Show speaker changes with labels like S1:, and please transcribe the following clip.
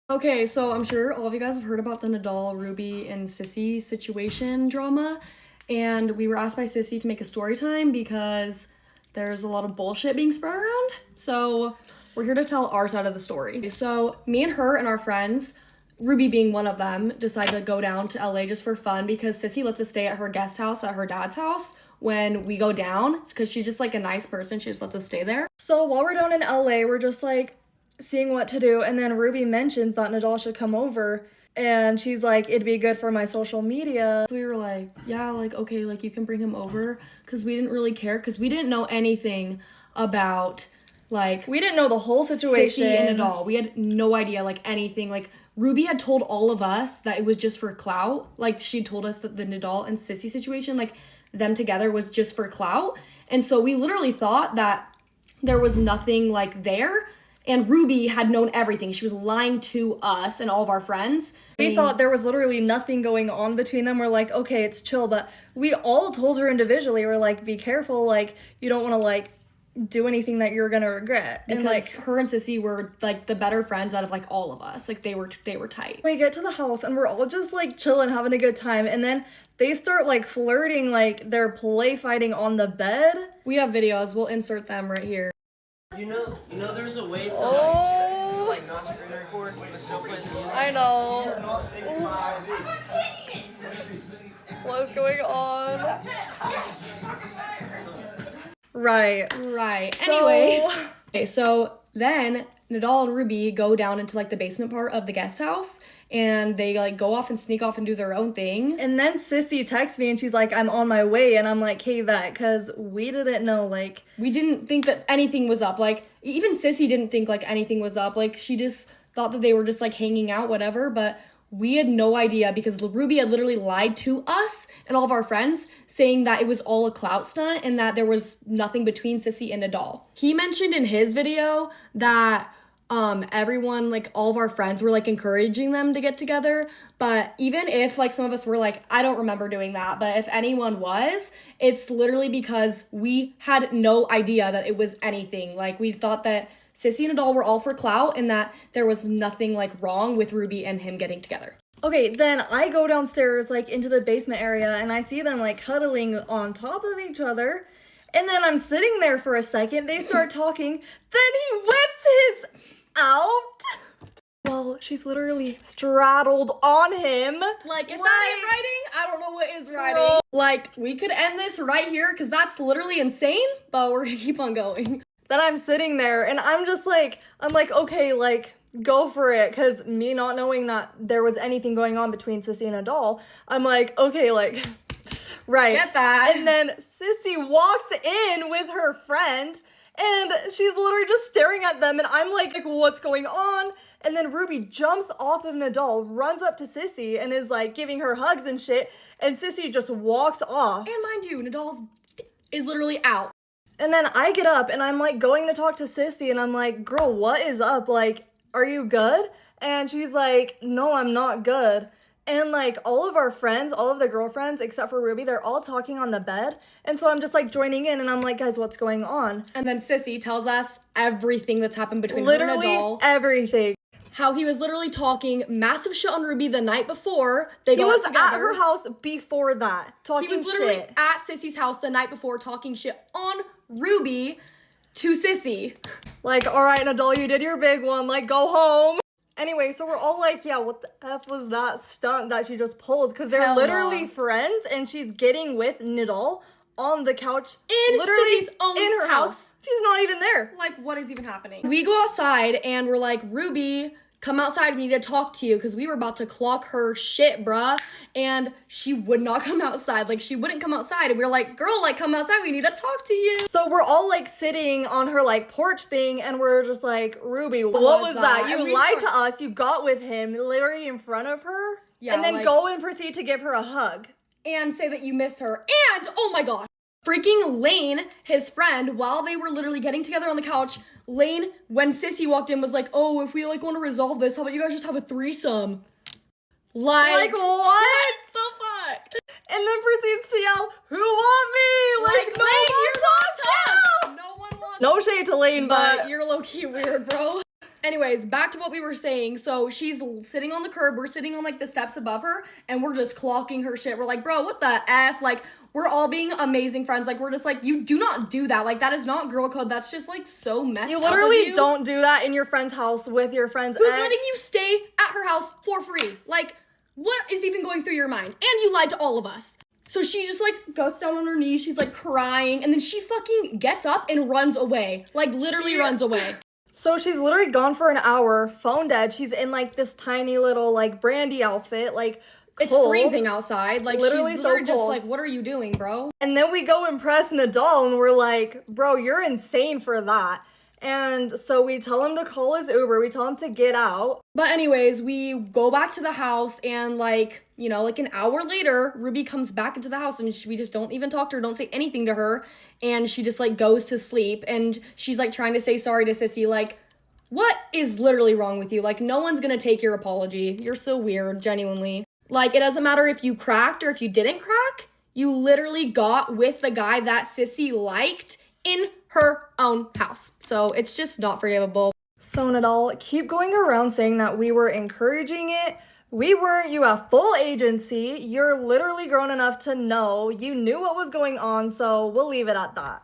S1: Okay, so I'm sure all of you guys have heard about the Nadal, Ruby, and Sissy situation drama. And we were asked by Sissy to make a story time because there's a lot of bullshit being spread around. So we're here to tell our side of the story. So me and her and our friends, Ruby being one of them, decided to go down to LA just for fun because Sissy lets us stay at her guest house at her dad's house when we go down because she's just like a nice person. She just lets us stay there.
S2: So while we're down in LA, we're just like seeing what to do, and then Ruby mentions that Nadal should come over, and she's like, it'd be good for my social media.
S1: So we were like, yeah, like, okay, like, you can bring him over, because we didn't really care, because we didn't know anything about, like,
S2: we didn't know the whole situation.
S1: Sissy and Nadal. We had no idea, like, anything. Like, Ruby had told all of us that it was just for clout. Like, she told us that the Nadal and Sissy situation, like, them together was just for clout. And so we literally thought that there was nothing, like, there. And Ruby had known everything. She was lying to us and all of our friends.
S2: We thought there was literally nothing going on between them. We're like, okay, it's chill. But we all told her individually, we're like, be careful. Like, you don't want to, like, do anything that you're going to regret.
S1: Because
S2: and, like,
S1: her and Sissy were, like, the better friends out of, like, all of us. Like, they were tight.
S2: We get to the house, and we're all just, like, chilling, having a good time. And then they start, like, flirting, like, they're play fighting on the bed.
S1: We have videos. We'll insert them right here.
S3: You know, there's a way to, like not screen record, but still play the music.
S2: I know. What's going on? Right.
S1: Anyways. Okay, so then Nadal and Ruby go down into, like, the basement part of the guest house, and they, like, go off and sneak off and do their own thing.
S2: And then Sissy texts me, and she's like, I'm on my way, and I'm like, hey, Vet, because we didn't know, like...
S1: We didn't think that anything was up. Like, even Sissy didn't think, like, anything was up. Like, she just thought that they were just, like, hanging out, whatever, but we had no idea because Ruby had literally lied to us and all of our friends, saying that it was all a clout stunt and that there was nothing between Sissy and Nadal. He mentioned in his video that everyone, like, all of our friends were, like, encouraging them to get together, but even if, like, some of us were like, I don't remember doing that, but if anyone was, it's literally because we had no idea that it was anything. Like, we thought that Sissy and Nadal were all for clout and that there was nothing, like, wrong with Ruby and him getting together.
S2: Okay, then I go downstairs, like, into the basement area, and I see them, like, cuddling on top of each other, and then I'm sitting there for a second, they start talking, then he whips his out. Well, she's literally straddled on him.
S1: Like, if that ain't writing, I don't know what is writing. Bro. Like, we could end this right here because that's literally insane, but we're gonna keep on going.
S2: Then I'm sitting there and I'm just like, okay, like, go for it. Because me not knowing that there was anything going on between Sissy and Nadal, I'm like, okay, like, right.
S1: Get that.
S2: And then Sissy walks in with her friend and she's literally just staring at them, and I'm like, what's going on? And then Ruby jumps off of Nadal, runs up to Sissy, and is like giving her hugs and shit, and Sissy just walks off.
S1: And mind you, Nadal is literally out.
S2: And then I get up, and I'm like going to talk to Sissy, and I'm like, girl, what is up? Like, are you good? And she's like, no, I'm not good. And, like, all of our friends, all of the girlfriends, except for Ruby, they're all talking on the bed. And so I'm just, like, joining in, and I'm like, guys, what's going on?
S1: And then Sissy tells us everything that's happened between
S2: literally
S1: her and Nadal.
S2: Everything.
S1: How he was literally talking massive shit on Ruby the night before they got together.
S2: He was at her house before that, talking shit.
S1: He was literally at Sissy's house the night before talking shit on Ruby to Sissy.
S2: Like, all right, Nadal, you did your big one. Like, go home. Anyway, so we're all like, yeah, what the F was that stunt that she just pulled? Because they're literally friends, and she's getting with Nadal on the couch.
S1: Sissy's own
S2: in her house. She's not even there.
S1: Like, what is even happening? We go outside, and we're like, Ruby, come outside, we need to talk to you, because we were about to clock her shit, bruh. And she would not come outside. Like, she wouldn't come outside. And we were like, girl, like, come outside, we need to talk to you.
S2: So we're all, like, sitting on her, like, porch thing, and we're just like, Ruby, what was that? You lied to us. You got with him literally in front of her. Yeah, and then like, go and proceed to give her a hug.
S1: And say that you miss her. And, oh my god, freaking Lane, his friend, while they were literally getting together on the couch, Lane, when Sissy walked in, was like, oh, if we, like, want to resolve this, how about you guys just have a threesome?
S2: Like what
S1: the fuck?
S2: And then proceeds to yell, who want me? Like, no
S1: Lane,
S2: one wants
S1: us. No one wants.
S2: No shade to Lane, but
S1: you're low-key weird, bro. Anyways, back to what we were saying. So she's sitting on the curb. We're sitting on like the steps above her and we're just clocking her shit. We're like, bro, what the F? Like, we're all being amazing friends. Like, we're just like, you do not do that. Like, that is not girl code. That's just like so messed
S2: You
S1: up.
S2: literally don't do that in your friend's house with your friend's
S1: Who's
S2: ex.
S1: letting you stay at her house for free? Like, what is even going through your mind? And you lied to all of us. So she just like goes down on her knees. She's like crying. And then she fucking gets up and runs away. Like, literally runs away.
S2: So she's literally gone for an hour, phone dead. She's in like this tiny little like brandy outfit, like
S1: It's
S2: cold.
S1: freezing outside. Like,
S2: Literally
S1: she's
S2: so
S1: literally just
S2: cold.
S1: like, what are you doing, bro?
S2: And then we go impress Nadal and we're like, bro, you're insane for that. And so we tell him to call his Uber. We tell him to get out.
S1: But anyways, we go back to the house and like, you know, like an hour later, Ruby comes back into the house and we just don't even talk to her, don't say anything to her. And she just like goes to sleep and she's like trying to say sorry to Sissy. Like, what is literally wrong with you? Like, no one's gonna take your apology. You're so weird, genuinely. Like, it doesn't matter if you cracked or if you didn't crack. You literally got with the guy that Sissy liked in her own house. So it's just not forgivable.
S2: So Nadal, keep going around saying that we were encouraging it. We weren't. You have full agency. You're literally grown enough to know. You knew what was going on, so we'll leave it at that.